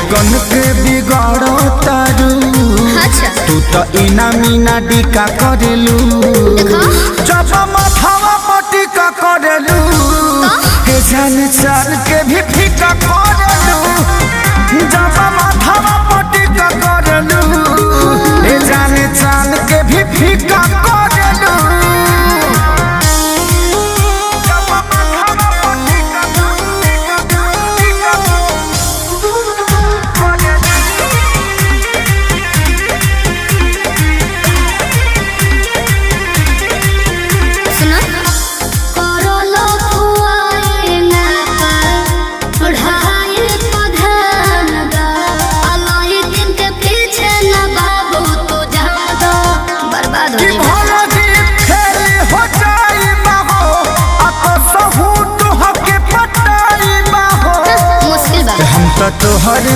लइकन के बिगाड़ो तारू। अच्छा तू तो इना मीना डिका करेलू, जब माथावा पटिका करेलू, हे जान चाल के भी फीका करेलू, जब माथावा पटिका करेलू, हे जान चाल के भी फीका करेलू। तोहर